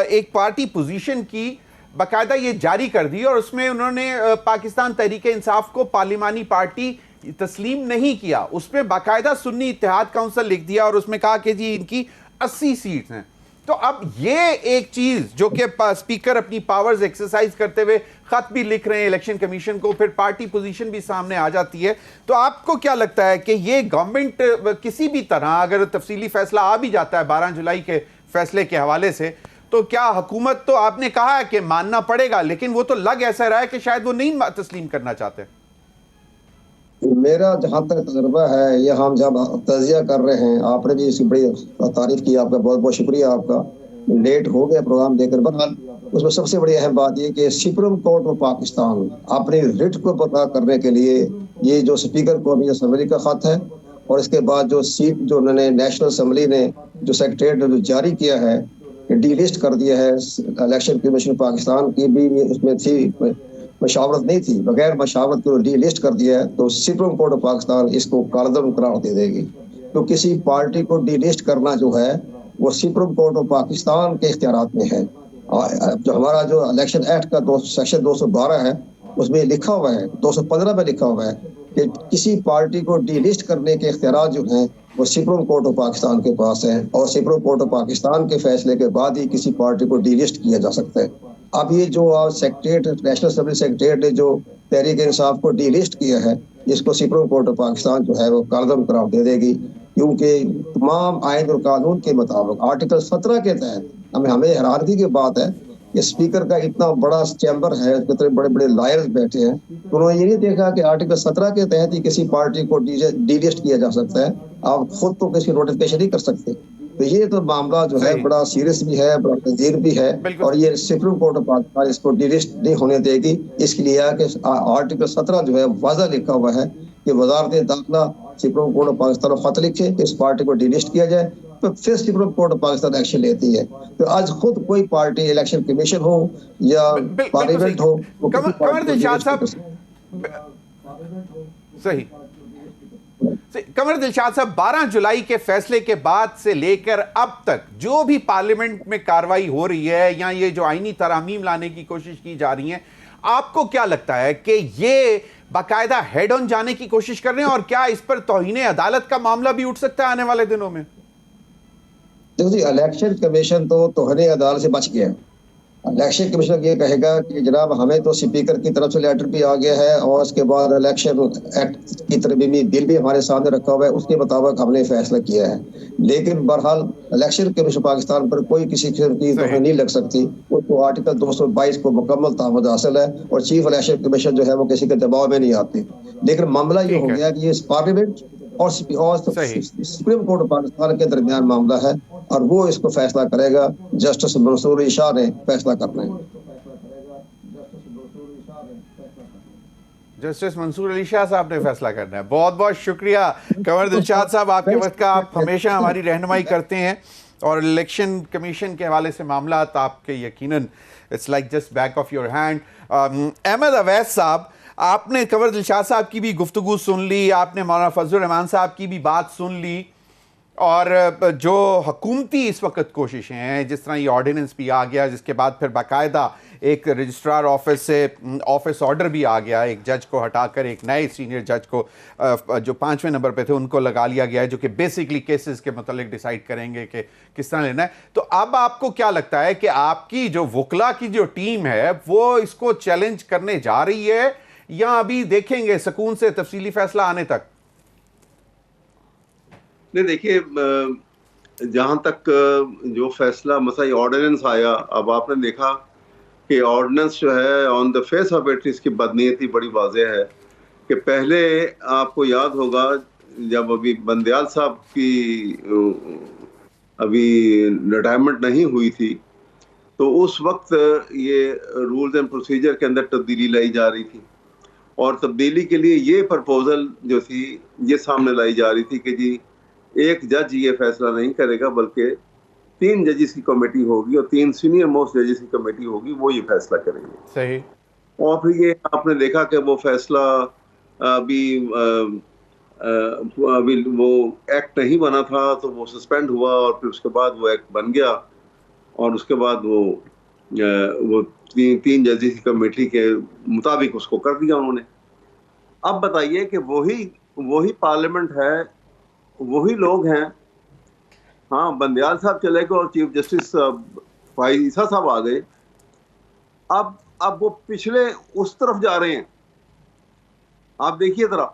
ایک پارٹی پوزیشن کی باقاعدہ یہ جاری کر دی اور اس میں انہوں نے پاکستان تحریک انصاف کو پارلیمانی پارٹی تسلیم نہیں کیا. اس پہ باقاعدہ سنی اتحاد کونسل لکھ دیا اور اس میں کہا کہ جی ان کی 80 سیٹس ہیں. تو اب یہ ایک چیز جو کہ اسپیکر اپنی پاورز ایکسرسائز کرتے ہوئے خط بھی لکھ رہے ہیں الیکشن کمیشن کو، پھر پارٹی پوزیشن بھی سامنے آ جاتی ہے، تو آپ کو کیا لگتا ہے کہ یہ گورنمنٹ کسی بھی طرح اگر تفصیلی فیصلہ آ بھی جاتا ہے 12 جولائی کے فیصلے کے حوالے سے، تو کیا حکومت تو آپ نے کہا ہے کہ ماننا پڑے گا، لیکن وہ تو لگ ایسا رہا ہے کہ شاید وہ نہیں تسلیم کرنا چاہتے؟ میرا جہاں تک تجربہ ہے، یہ ہم جب تجزیہ کر رہے ہیں، آپ نے بھی اس کی بڑی تعریف کی، آپ کا بہت بہت شکریہ. آپ کا لیٹ ہو گیا پروگرام دیکھ کر، بہرحال اس میں سب سے بڑی اہم بات یہ کہ سپریم کورٹ آف پاکستان اپنی رٹ کو پتہ کرنے کے لیے یہ جو اسپیکر قومی اسمبلی کا خط ہے اور اس کے بعد جو سیٹ جو انہوں نے نیشنل اسمبلی نے جو سیکریٹریٹ نے جو جاری کیا ہے ڈی لسٹ کر دیا ہے، الیکشن کمیشن پاکستان کی بھی اس میں تھی مشاورت نہیں تھی، بغیر مشاورت کو ڈی لسٹ کر دیا ہے، تو سپریم کورٹ آف پاکستان اس کو کالعدم قرار دے دے گی. تو کسی پارٹی کو ڈی لسٹ کرنا جو ہے وہ سپریم کورٹ آف پاکستان کے اختیارات میں ہے. جو ہمارا جو الیکشن ایکٹ کا سیکشن 212 ہے اس میں لکھا ہوا ہے، 215 میں لکھا ہوا ہے کہ کسی پارٹی کو ڈی لسٹ کرنے کے اختیارات جو ہیں وہ سپریم کورٹ آف پاکستان کے پاس ہیں، اور سپریم کورٹ آف پاکستان کے فیصلے کے بعد ہی کسی پارٹی کو ڈی لسٹ کیا جا سکتا ہے. اب یہ جو سیکریٹریٹ نیشنل اسمبلی سیکریٹریٹ نے جو تحریک انصاف کو ڈی لسٹ کیا ہے، اس کو سپریم کورٹ آف پاکستان جو ہے وہ کالعدم قرار دے دے گی، کیونکہ تمام آئین اور قانون کے مطابق آرٹیکل 17 کے تحت ہمیں حیرانگی کی بات ہے کہ اسپیکر کا اتنا بڑا چیمبر ہے، اتنے بڑے بڑے لائرز بیٹھے ہیں، انہوں نے یہ نہیں دیکھا کہ آرٹیکل 17 کے تحت ہی کسی پارٹی کو ڈی لسٹ کیا جا سکتا ہے. آپ خود تو کسی نوٹیفکیشن نہیں کر سکتے. تو یہ تو معاملہ جو ہے بڑا سیریس بھی ہے، بڑا تنظیر بھی ہے، اور یہ سپریم کورٹ آف پاکستان اس کو ڈی لسٹ نہیں ہونے دے گی. اس کے لیے کہ آرٹیکل 17 جو ہے واضح لکھا ہوا ہے کہ وزارت داخلہ سپریم کورٹ آف پاکستان کو خط لکھے کہ اس پارٹی کو ڈی لسٹ کیا جائے، تو پھر supreme court of Pakistan action لیتی ہے. تو آج خود کوئی پارٹی الیکشن کمیشن ہو یا پارلیمنٹ ہو، قمر دلشاد صاحب صحیح قمر دلشاد صاحب 12 جولائی کے فیصلے کے بعد سے لے کر اب تک جو بھی پارلیمنٹ میں کارروائی ہو رہی ہے یا یہ جو آئینی ترامیم لانے کی کوشش کی جا رہی ہیں، آپ کو کیا لگتا ہے کہ یہ باقاعدہ ہیڈ آن جانے کی کوشش کر رہے ہیں، اور کیا اس پر توہین عدالت کا معاملہ بھی اٹھ سکتا ہے آنے والے دنوں میں؟ جی، الیکشن کمیشن تو توہین عدالت سے بچ گیا. الیکشن کمیشن یہ کہے گا کہ جناب ہمیں تو اسپیکر کی طرف سے لیٹر بھی آ گیا ہے اور اس کے بعد الیکشن ایکٹ کی ترمیمی بل بھی ہمارے سامنے رکھا ہوا ہے، اس کے مطابق ہم نے فیصلہ کیا ہے. لیکن بہرحال الیکشن کمیشن پاکستان پر کوئی کسی قسم کی توہین نہیں لگ سکتی. اس کو آرٹیکل 222 کو مکمل تعمد حاصل ہے اور چیف الیکشن کمیشن جو ہے وہ کسی کے دباؤ میں نہیں آتی. لیکن معاملہ یہ ہو گیا کہ یہ پارلیمنٹ اور سپریم کورٹ پاکستان کے درمیان معاملہ ہے، اور وہ اس کو فیصلہ کرے گا. جسٹس منصور علی شاہ نے فیصلہ کرنا ہے. جسٹس منصور علی شاہ صاحب نے فیصلہ کرنا ہے. بہت بہت شکریہ قمر دلشاد صاحب، آپ کے وقت کا، آپ ہمیشہ ہماری رہنمائی کرتے ہیں. اور الیکشن کمیشن کے حوالے سے معاملات آپ کے یقیناً it's like just back of your hand. Ahmed Awais sahib, آپ نے کنور دلشاد صاحب کی بھی گفتگو سن لی, آپ نے مولانا فضل الرحمان صاحب کی بھی بات سن لی, اور جو حکومتی اس وقت کوششیں ہیں, جس طرح یہ آرڈیننس بھی آ گیا, جس کے بعد پھر باقاعدہ ایک رجسٹرار آفس سے آفس آرڈر بھی آ گیا, ایک جج کو ہٹا کر ایک نئے سینئر جج کو جو 5ویں نمبر پہ تھے ان کو لگا لیا گیا ہے, جو کہ بیسکلی کیسز کے متعلق ڈیسائیڈ کریں گے کہ کس طرح لینا ہے. تو اب آپ کو کیا لگتا ہے کہ آپ کی جو وکلا کی جو ٹیم ہے وہ اس کو چیلنج کرنے جا رہی ہے, یا ابھی دیکھیں گے سکون سے تفصیلی فیصلہ آنے تک؟ نہیں دیکھیے, جہاں تک جو فیصلہ مسئلہ آرڈیننس آیا, اب آپ نے دیکھا کہ آرڈیننس جو ہے آن دا فیس آف اٹ اس کی بدنیتی بڑی واضح ہے. کہ پہلے آپ کو یاد ہوگا جب ابھی بندیال صاحب کی ابھی ریٹائرمنٹ نہیں ہوئی تھی, تو اس وقت یہ رولز اینڈ پروسیجر کے اندر تبدیلی لائی جا رہی تھی, اور تبدیلی کے لیے یہ پرپوزل جو تھی یہ سامنے لائی جا رہی تھی کہ جی ایک جج یہ فیصلہ نہیں کرے گا بلکہ 3 ججز کی کمیٹی ہوگی, اور 3 سینئر موسٹ ججز کی کمیٹی ہوگی, وہ یہ فیصلہ کریں گے. صحیح. اور پھر یہ آپ نے دیکھا کہ وہ فیصلہ ابھی وہ ایکٹ نہیں بنا تھا تو وہ سسپینڈ ہوا, اور پھر اس کے بعد وہ ایکٹ بن گیا, اور اس کے بعد وہ 3 ججز کی کمیٹی کے مطابق اس کو کر دیا انہوں نے. اب بتائیے کہ وہی پارلیمنٹ ہے, وہی لوگ ہیں. ہاں, بندیال صاحب چلے گئے اور چیف جسٹس فائز عیسیٰ صاحب آ گئے. اب وہ پچھلے اس طرف جا رہے ہیں. آپ دیکھیے ذرا,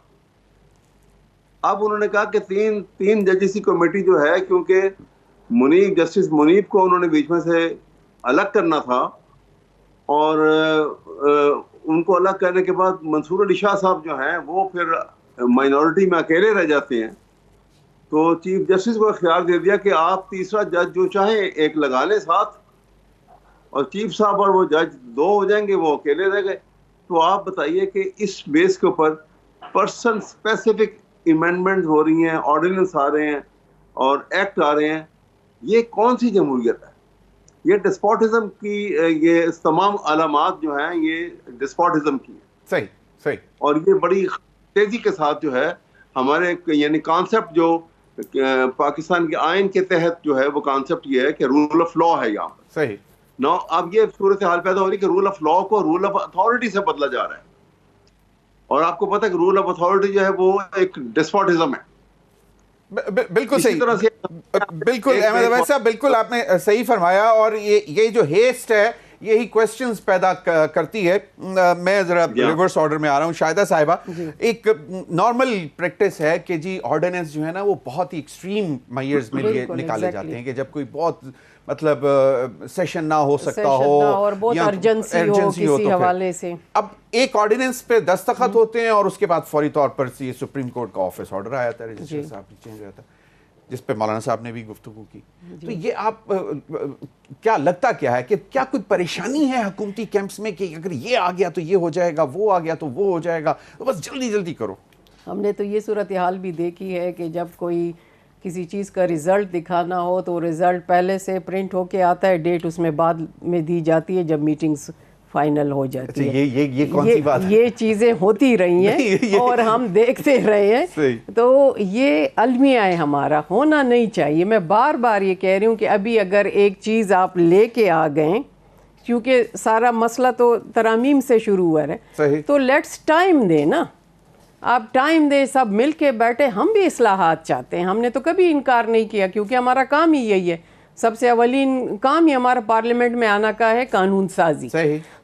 اب انہوں نے کہا کہ 3 ججز کی کمیٹی جو ہے, کیونکہ جسٹس منیب کو انہوں نے بیچ میں سے الگ کرنا تھا, اور ان کو الگ کرنے کے بعد منصور علی شاہ صاحب جو ہیں وہ پھر مائنورٹی میں اکیلے رہ جاتے ہیں. تو چیف جسٹس کو اختیار دے دیا کہ آپ تیسرا جج جو چاہیں ایک لگا لیں ساتھ, اور چیف صاحب اور وہ جج 2 ہو جائیں گے, وہ اکیلے رہ گئے. تو آپ بتائیے کہ اس بیس کے اوپر پرسن اسپیسیفک امینڈمنٹ ہو رہی ہیں, آرڈیننس آ رہے ہیں اور ایکٹ آ رہے ہیں, یہ کون سی جمہوریت ہے؟ یہ ڈسپوٹزم کی, یہ تمام علامات جو ہیں یہ ڈسپوٹزم کی ہیں. صحیح. اور یہ بڑی تیزی کے ساتھ جو ہے ہمارے یعنی کانسیپٹ جو پاکستان کے آئین کے تحت جو ہے وہ کانسیپٹ یہ ہے کہ رول آف لا ہے یہاں پر. صحیح. اب یہ صورتحال پیدا ہو رہی ہے کہ رول آف لا کو رول آف اتھارٹی سے بدلا جا رہا ہے, اور آپ کو پتہ ہے کہ رول آف اتھارٹی جو ہے وہ ایک ڈسپوٹزم ہے. بالکل صحیح. بالکل احمد اویس صاحب, بالکل آپ نے صحیح فرمایا, اور یہ جو ہیسٹ ہے یہی کوسچنز پیدا کرتی ہے. میں ذرا ریورس آرڈر میں آ رہا ہوں. شاہدہ صاحبہ, ایک نارمل پریکٹس ہے کہ جی آرڈیننس جو ہے نا وہ بہت ہی ایکسٹریم میئرز میں لیے نکالے جاتے ہیں, کہ جب کوئی بہت مطلب سیشن نہ ہو سکتا ہو اور بہت ارجنسی ہو کسی حوالے سے, اب ایک آرڈیننس پہ دستخط ہوتے ہیں اور اس کے بعد فوری طور پر یہ سپریم کورٹ کا آفس آرڈر آیا تھا, رجسٹر صاحب چینج ہوا تھا, جس پہ مولانا صاحب نے بھی گفتگو کی. تو یہ آپ کیا لگتا کیا ہے کہ کیا کوئی پریشانی ہے حکومتی کیمپس میں کہ اگر یہ آ گیا تو یہ ہو جائے گا, وہ آ گیا تو وہ ہو جائے گا, تو بس جلدی جلدی کرو؟ ہم نے تو یہ صورتحال بھی دیکھی ہے کہ جب کوئی کسی چیز کا رزلٹ دکھانا ہو تو رزلٹ پہلے سے پرنٹ ہو کے آتا ہے, ڈیٹ اس میں بعد میں دی جاتی ہے جب میٹنگز فائنل ہو جاتی ہے. یہ کون سی بات ہے؟ یہ چیزیں ہوتی رہی ہیں اور ہم دیکھتے رہے ہیں. تو یہ المیہ ہے ہمارا, ہونا نہیں چاہیے. میں بار بار یہ کہہ رہی ہوں کہ ابھی اگر ایک چیز آپ لے کے آ گئے, کیونکہ سارا مسئلہ تو ترامیم سے شروع ہوا ہے, تو لیٹس ٹائم دے نا, آپ ٹائم دیں, سب مل کے بیٹھے. ہم بھی اصلاحات چاہتے ہیں, ہم نے تو کبھی انکار نہیں کیا, کیونکہ ہمارا کام ہی یہی ہے. سب سے اولین کام ہی ہمارا پارلیمنٹ میں آنا کا ہے قانون سازی.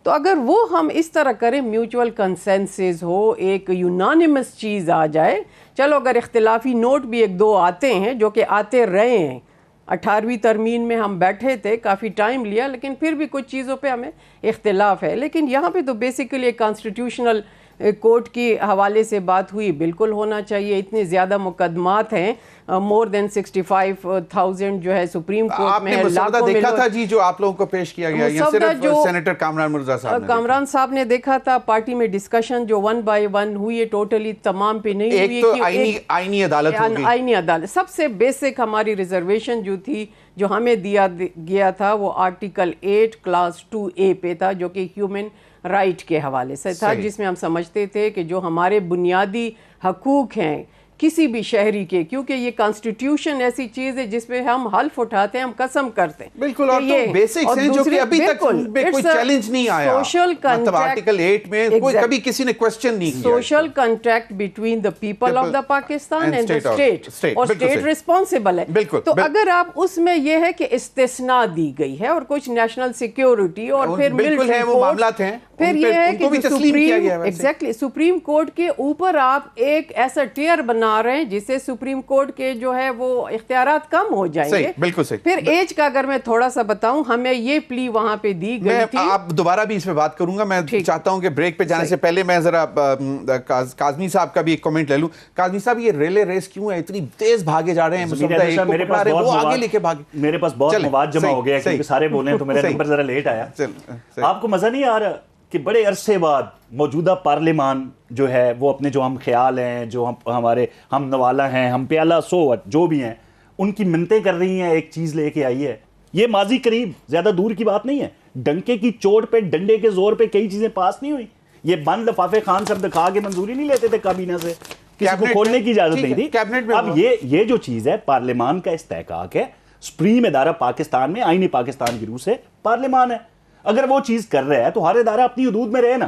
تو اگر وہ ہم اس طرح کریں, میوچول کنسنسس ہو, ایک یونانیمس چیز آ جائے. چلو اگر اختلافی نوٹ بھی 1-2 آتے ہیں, جو کہ آتے رہے ہیں, 18ویں ترمیم میں ہم بیٹھے تھے, کافی ٹائم لیا, لیکن پھر بھی کچھ چیزوں پہ ہمیں اختلاف ہے. لیکن یہاں پہ تو بیسیکلی ایک کانسٹیٹیوشنل کورٹ کی حوالے سے بات ہوئی, بالکل ہونا چاہیے. اتنے زیادہ مقدمات ہیں, مور دین 65,000 جو ہے سپریم کورٹ میں ہے. آپ نے مسودہ دیکھا تھا جی جو آپ لوگوں کو پیش کیا گیا, یا صرف سینیٹر کامران مرزا صاحب نے؟ کامران صاحب نے دیکھا تھا. پارٹی میں ڈسکشن جو 1 by 1 ہوئی ہے, ٹوٹلی تمام پہ نہیں ہوئی. ایک تو آئینی عدالت ہوگی. آئینی عدالت سب سے بیسک ہماری ریزرویشن جو تھی جو ہمیں دیا گیا تھا وہ آرٹیکل 8 کلاس 2A پہ تھا، جو کہ ہیومن رائٹ کے حوالے سے تھا، جس میں ہم سمجھتے تھے کہ جو ہمارے بنیادی حقوق ہیں کسی بھی شہری کے، کیونکہ یہ کانسٹیٹیوشن ایسی چیز ہے جس پہ ہم حلف اٹھاتے ہیں، ہم قسم کرتے ہیں بالکل، اور تو بیسکس ہیں جو کہ ابھی تک کوئی چیلنج نہیں آیا، مطلب آرٹیکل 8 میں کوئی کبھی کسی نے کوسچن نہیں کیا، social contract between the people of the Pakistan and the state, اور اسٹیٹ ریسپانسبل ہے. تو اگر آپ اس میں یہ ہے کہ استثناء دی گئی ہے اور کچھ نیشنل سیکیورٹی اور پھر ملٹری وہ معاملات ہیں، پھر یہ ہے کہ سپریم کورٹ کے اوپر آپ ایک ایسا ٹیئر بنا رہے ہیں جس سے سپریم کورٹ کے جو ہے وہ اختیارات کم ہو جائیں گے. بالکل صحیح. پھر ایج کا اگر میں تھوڑا سا بتاؤں، ہمیں یہ پلی وہاں پہ دی گئی تھی. آپ دوبارہ بھی اس پہ بات کروں گا، میں چاہتا ہوں کہ بریک پہ جانے سے پہلے میں ذرا کاظمی صاحب کا بھی ایک کمنٹ لے لوں. کاظمی صاحب، یہ ریلے ریس کیوں ہے؟ اتنی تیز بھاگے جا رہے ہیں، میرے پاس بہت مواد جمع ہو گیا کیونکہ سارے بولے ہیں تو میرا نمبر ذرا لیٹ آیا. آپ کو مزہ نہیں آ رہا کہ بڑے عرصے بعد موجودہ پارلیمان جو ہے وہ اپنے جو ہم خیال ہیں، جو ہمارے ہم نوالا ہیں، ہم پیالہ سوٹ جو بھی ہیں، ان کی منتیں کر رہی ہیں، ایک چیز لے کے آئی ہے. یہ ماضی قریب زیادہ دور کی بات نہیں ہے، ڈنکے کی چوٹ پہ، ڈنڈے کے زور پہ کئی چیزیں پاس نہیں ہوئی. یہ بند لفافے خان صاحب دکھا کے منظوری نہیں لیتے تھے کابینہ سے، کسی کو کھولنے کی اجازت نہیں تھی. اب یہ جو چیز ہے پارلیمان کا استحقاق ہے، سپریم ادارہ پاکستان میں آئین پاکستان کی روح سے پارلیمان ہے. اگر وہ چیز کر رہا ہے تو ہر ادارہ اپنی حدود میں رہے نا.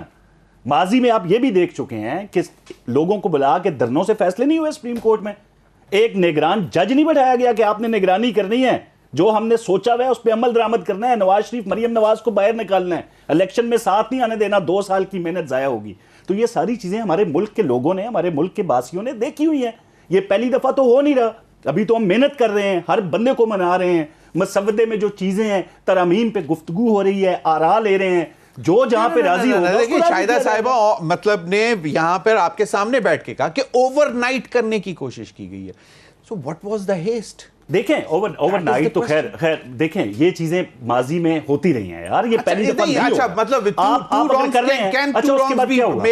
ماضی میں آپ یہ بھی دیکھ چکے ہیں کہ لوگوں کو بلا کے دھرنوں سے فیصلے نہیں ہوئے سپریم کورٹ میں. ایک نگران جج نہیں بٹھایا گیا کہ آپ نے نگرانی کرنی ہے، جو ہم نے سوچا ہوا ہے اس پہ عمل درآمد کرنا ہے. نواز شریف، مریم نواز کو باہر نکالنا ہے، الیکشن میں ساتھ نہیں آنے دینا، 2 سال کی محنت ضائع ہوگی. تو یہ ساری چیزیں ہمارے ملک کے لوگوں نے، ہمارے ملک کے باسیوں نے دیکھی ہوئی ہیں. یہ پہلی دفعہ تو ہو نہیں رہا، ابھی تو ہم محنت کر رہے ہیں، ہر بندے کو منا رہے ہیں. مسودے میں جو چیزیں ہیں، ترامیم پہ گفتگو ہو رہی ہے، آراء لے رہے ہیں، جو جہاں پہ راضی ہوگا. دیکھیں شاہدہ صاحبہ مطلب نے یہاں پر آپ کے سامنے بیٹھ کے کہا کہ اوور نائٹ کرنے کی کوشش کی گئی ہے. So what was the heist? دیکھیں اوور نائٹ تو خیر دیکھیں یہ چیزیں ماضی میں ہوتی رہی ہیں یار. یہ پہلی دفعہ نہیں اچھا مطلب آپ اگر کر رہے ہیں. اچھا اس کے بعد کیا ہوا؟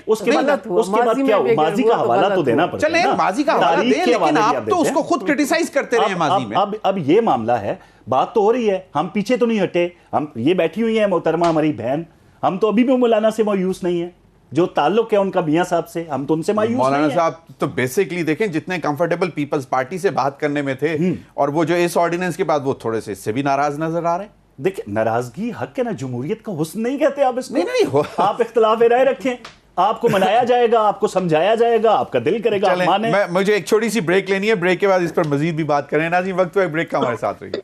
اس کے بعد کیا ہوا؟ ماضی کا حوالہ تو دینا پڑتا ہے. چلیں ماضی کا حوالہ دیں، لیکن آپ تو اس کو خود کرٹیسائز کرتے رہے ہیں ماضی میں. اب یہ معاملہ ہے، بات تو ہو رہی ہے، ہم پیچھے تو نہیں ہٹے. ہم یہ بیٹھی ہوئی ہیں محترمہ ہماری بہن، ہم تو ابھی بھی مولانا سے مایوس نہیں ہیں. جو تعلق ہے ان کا میاں صاحب سے، ہم تو ان سے مایوس نہیں ہیں. مولانا صاحب تو بیسکلی دیکھیں جتنے کمفرٹیبل پیپلز پارٹی سے بات کرنے میں تھے، اور وہ جو اس آرڈیننس کے بعد وہ تھوڑے سے اس سے بھی ناراض نظر آ رہے ہیں. دیکھیں ناراضگی حق ہے نا، جمہوریت کا حسن نہیں کہتے آپ اس کو. نہیں آپ اختلاف رائے رکھیں، آپ کو منایا جائے گا، آپ کو سمجھایا جائے گا، آپ کا دل کرے گا آپ مانیں. مجھے ایک چھوٹی سی بریک لینی ہے، بریک کے بعد اس پر مزید بھی بات کریں. ناظرین وقت ہے بریک کا، ہمارے ساتھ رہیے.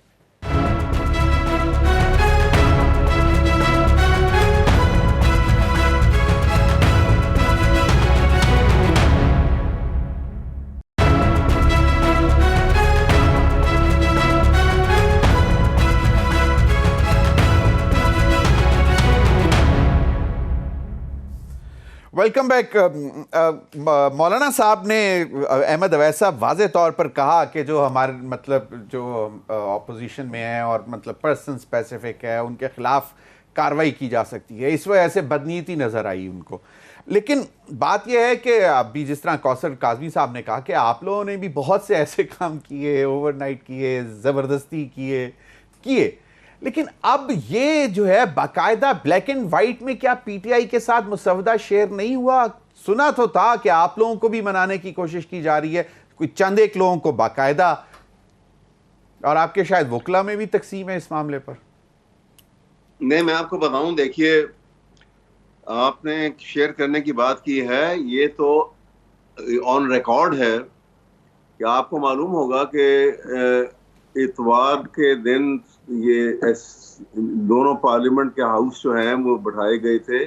Welcome back. مولانا صاحب نے، احمد اویس صاحب واضح طور پر کہا کہ جو ہمارے مطلب جو اپوزیشن میں ہیں اور مطلب پرسن اسپیسیفک ہے، ان کے خلاف کارروائی کی جا سکتی ہے. اس وجہ سے بدنیتی نظر آئی ان کو. لیکن بات یہ ہے کہ ابھی جس طرح کوثر کاظمی صاحب نے کہا کہ آپ لوگوں نے بھی بہت سے ایسے کام کیے، اوور نائٹ کیے، زبردستی کیے، لیکن اب یہ جو ہے باقاعدہ بلیک اینڈ وائٹ میں کیا پی ٹی آئی کے ساتھ مسودہ شیئر نہیں ہوا؟ سنا تو تھا کہ آپ لوگوں کو بھی منانے کی کوشش کی جا رہی ہے، کوئی چند ایک لوگوں کو باقاعدہ، اور آپ کے شاید وکلا میں بھی تقسیم ہے اس معاملے پر. نہیں میں آپ کو بتاؤں، دیکھیے آپ نے شیئر کرنے کی بات کی ہے، یہ تو آن ریکارڈ ہے کہ آپ کو معلوم ہوگا کہ اتوار کے دن یہ دونوں پارلیمنٹ کے ہاؤس جو ہیں وہ بٹھائے گئے تھے،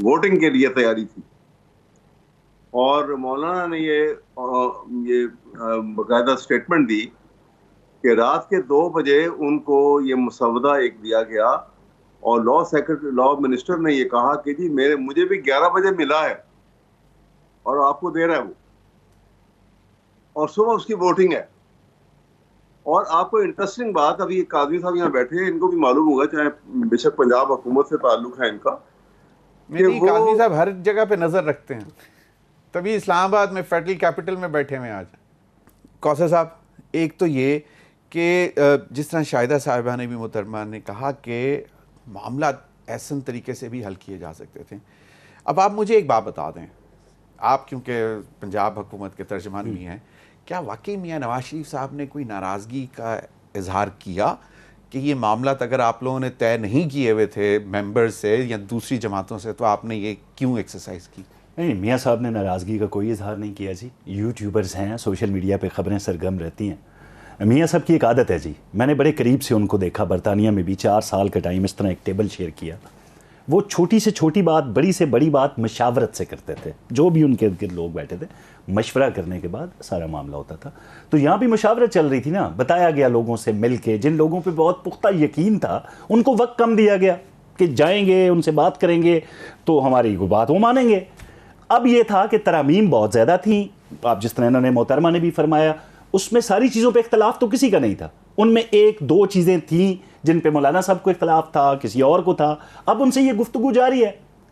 ووٹنگ کے لیے تیاری تھی، اور مولانا نے یہ باقاعدہ اسٹیٹمنٹ دی کہ رات کے 2 بجے ان کو یہ مسودہ ایک دیا گیا، اور لا منسٹر نے یہ کہا کہ جی مجھے بھی 11 بجے ملا ہے اور آپ کو دے رہا ہے وہ، اور صبح اس کی ووٹنگ ہے. اور آپ کو انٹرسٹنگ بات، ابھی قاضی صاحب یہاں بیٹھے ہیں، ان کو بھی معلوم ہوگا، چاہے بے شک پنجاب حکومت سے تعلق ہے ان کا. قاضی صاحب ہر جگہ پہ نظر رکھتے ہیں، تبھی اسلام آباد میں فیڈرل کیپٹل میں بیٹھے ہوئے آج. کوثر صاحب، ایک تو یہ کہ جس طرح شاہدہ صاحبہ نے بھی محترمہ نے کہا کہ معاملات ایسن طریقے سے بھی حل کیے جا سکتے تھے. اب آپ مجھے ایک بات بتا دیں, آپ کیونکہ پنجاب حکومت کے ترجمان بھی ہیں, کیا واقعی میاں نواز شریف صاحب نے کوئی ناراضگی کا اظہار کیا کہ یہ معاملات اگر آپ لوگوں نے طے نہیں کیے ہوئے تھے ممبر سے یا دوسری جماعتوں سے تو آپ نے یہ کیوں ایکسرسائز کی؟ نہیں, میاں صاحب نے ناراضگی کا کوئی اظہار نہیں کیا جی. یوٹیوبرز ہیں, سوشل میڈیا پہ خبریں سرگرم رہتی ہیں. میاں صاحب کی ایک عادت ہے جی, میں نے بڑے قریب سے ان کو دیکھا, برطانیہ میں بھی 4 سال کا ٹائم اس طرح ایک ٹیبل شیئر کیا. وہ چھوٹی سے چھوٹی بات, بڑی سے بڑی بات مشاورت سے کرتے تھے. جو بھی ان کے ارد گرد لوگ بیٹھے تھے, مشورہ کرنے کے بعد سارا معاملہ ہوتا تھا. تو یہاں بھی مشاورت چل رہی تھی نا, بتایا گیا لوگوں سے مل کے, جن لوگوں پہ بہت پختہ یقین تھا ان کو وقت کم دیا گیا کہ جائیں گے ان سے بات کریں گے تو ہماری وہ بات وہ مانیں گے. اب یہ تھا کہ ترامیم بہت زیادہ تھیں, آپ جس طرح انہوں نے محترمہ نے بھی فرمایا, اس میں ساری چیزوں پہ اختلاف تو کسی کا نہیں تھا. ان میں 1-2 چیزیں تھیں جن پہ مولانا صاحب کو اختلاف تھا, کسی اور کو تھا. اب ان سے یہ گفتگو جاری ہے,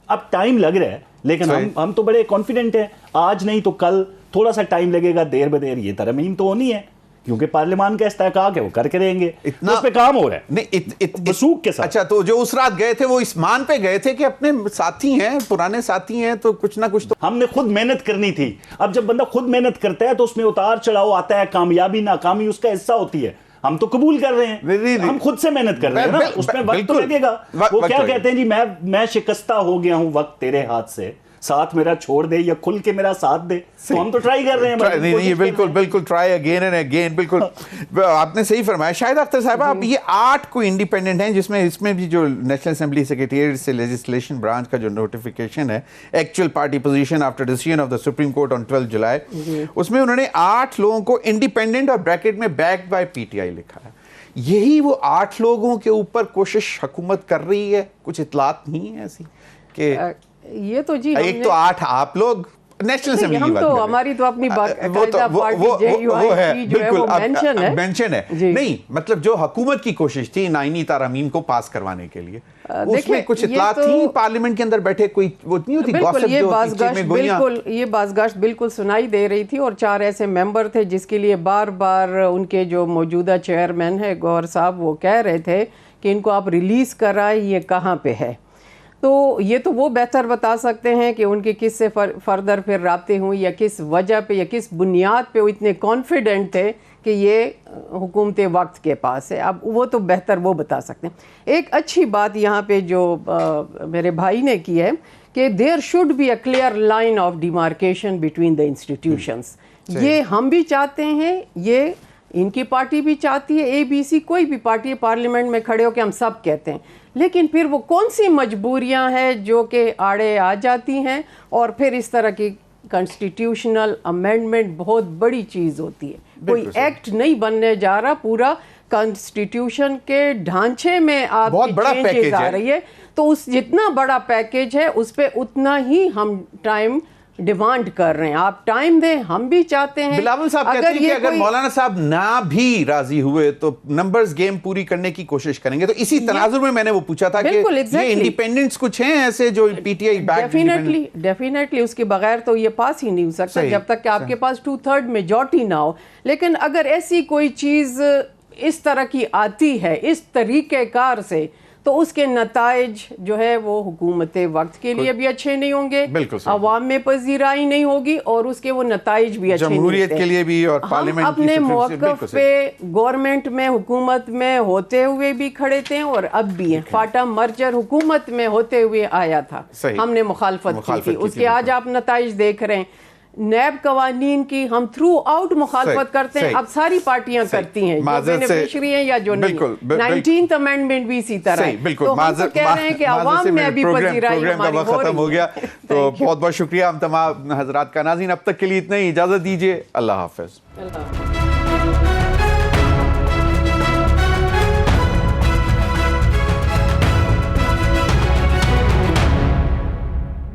اب ٹائم لگ رہا ہے, لیکن ہم تو بڑے کانفیڈنٹ ہیں, آج نہیں تو کل, تھوڑا سا ٹائم لگے گا, دیر بدیر یہ ترمیم تو ہونی ہے کیونکہ پارلیمان کا استحقاق ہے, وہ کر کے رہیں گے. اس پہ کام ہو رہا ہے نہیں وثوق کے ساتھ. اچھا, تو جو اس رات گئے تھے وہ اس مان پہ گئے تھے کہ اپنے ساتھی ہیں, پرانے ساتھی ہیں, تو کچھ نہ کچھ تو ہم نے خود محنت کرنی تھی. اب جب بندہ خود محنت کرتا ہے تو اس میں اتار چڑھاؤ آتا ہے, کامیابی ناکامی اس کا حصہ ہوتی ہے. ہم تو قبول کر رہے ہیں, ہم خود سے محنت کر رہے ہیں نا, اس میں وقت تو لگے گا. وہ کیا کہتے ہیں جی, میں شکستہ ہو گیا ہوں, وقت تیرے ہاتھ سے, ساتھ میرا چھوڑ دے یا کھل کے میرا ساتھ دے. تو ہم تو ٹرائی کر رہے ہیں. نہیں, بالکل ٹرائی اگین اینڈ اگین. بالکل آپ نے صحیح فرمایا. شاہدہ اختر صاحبہ, اب یہ 8 کوئی انڈیپینڈنٹ ہیں جس میں بھی جو نیشنل اسمبلی سیکریٹریٹ سے لیجسلیشن برانچ کا جو نوٹیفیکیشن ہے, actual party position after decision of the Supreme Court on 12 July, اس میں انہوں نے 8 لوگوں کو انڈیپینڈنٹ اور بریکٹ میں بیکڈ بائی پی ٹی آئی لکھا ہے. یہی وہ 8 لوگوں کے اوپر کوشش حکومت کر رہی ہے؟ کچھ اطلاعات نہیں ہے ایسی کہ یہ تو جی ایک تو 8 آپ لوگ نیشنل اسمبلی کی بات تو ہماری تو اپنی باقاعدہ پارٹی جے یو آئی پی جو ہے وہ مینشن ہے. نہیں, مطلب جو حکومت کی کوشش تھی آئینی ترامیم کو پاس کروانے کے لیے, اس میں کچھ اطلاعات تھیں پارلیمنٹ کے اندر بیٹھے, کوئی وہ نہیں ہوتی بالکل یہ بازگشت بالکل سنائی دے رہی تھی, اور 4 ایسے ممبر تھے جس کے لیے بار بار ان کے جو موجودہ چیئرمین ہے گوہر صاحب, وہ کہہ رہے تھے کہ ان کو آپ ریلیز کرائیں, یہ کہاں پہ ہے. تو یہ تو وہ بہتر بتا سکتے ہیں کہ ان کے کس سے فردر پھر رابطے ہوں, یا کس وجہ پہ یا کس بنیاد پہ وہ اتنے کانفیڈنٹ تھے کہ یہ حکومت وقت کے پاس ہے. اب وہ تو بہتر وہ بتا سکتے ہیں. ایک اچھی بات یہاں پہ جو میرے بھائی نے کی ہے کہ there should be a clear line of demarcation between the institutions. یہ ہم بھی چاہتے ہیں, یہ ان کی پارٹی بھی چاہتی ہے, ABC کوئی بھی پارٹی پارلیمنٹ میں کھڑے ہو کے ہم سب کہتے ہیں, لیکن پھر وہ کون سی مجبوریاں ہیں جو کہ آڑے آ جاتی ہیں, اور پھر اس طرح کی کنسٹیٹیوشنل امینڈمنٹ بہت بڑی چیز ہوتی ہے. کوئی ایکٹ نہیں بننے جا رہا, پورا کنسٹیٹیوشن کے ڈھانچے میں آپ کی چینجز آ رہی ہے. تو اس جتنا بڑا پیکیج ہے اس پہ اتنا ہی ہم ٹائم ڈیمانڈ کر رہے ہیں. آپ ٹائم دیں, ہم بھی چاہتے ہیں. بلاول صاحب کہتے ہیں کہ اگر مولانا صاحب نہ بھی راضی ہوئے تو نمبرز گیم پوری کرنے کی کوشش کریں گے. تو اسی تناظر میں نے وہ پوچھا تھا کہ یہ انڈیپینڈنٹس کچھ ہیں ایسے جو P T I back definitely اس کے بغیر تو یہ پاس ہی نہیں ہو سکتا جب تک کہ آپ کے پاس 2/3 میجورٹی نہ ہو. لیکن اگر ایسی کوئی چیز اس طرح کی آتی ہے اس طریقہ کار سے, تو اس کے نتائج جو ہے وہ حکومت وقت کے لیے بھی اچھے نہیں ہوں گے, عوام میں پذیرائی نہیں ہوگی, اور اس کے وہ نتائج بھی اچھے نہیں ہوتے. جمہوریت کے لیے بھی اور پارلیمنٹ ہم اپنے موقف پہ گورنمنٹ میں حکومت میں ہوتے ہوئے بھی کھڑے تھے اور اب بھی ہیں. فاٹا مرجر حکومت میں ہوتے ہوئے آیا تھا, ہم نے مخالفت کی تھی, اس کے آج آپ نتائج دیکھ رہے ہیں. نیب قوانین کی ہم تھرو آؤٹ مخالفت کرتے ہیں, اب ساری پارٹیاں کرتی ہیں, جو بینیفیشری ہیں یا جو نہیں. 19th امینڈمنٹ بھی اسی طرح ہے. تو ہم تو کہہ رہے ہیں کہ عوام میں بھی پذیرائی ہماری ہو رہی ہو گیا. تو بہت بہت شکریہ ہم تمام حضرات کا. ناظرین اب تک کے لیے اتنا ہی, اجازت دیجیے. اللہ حافظ.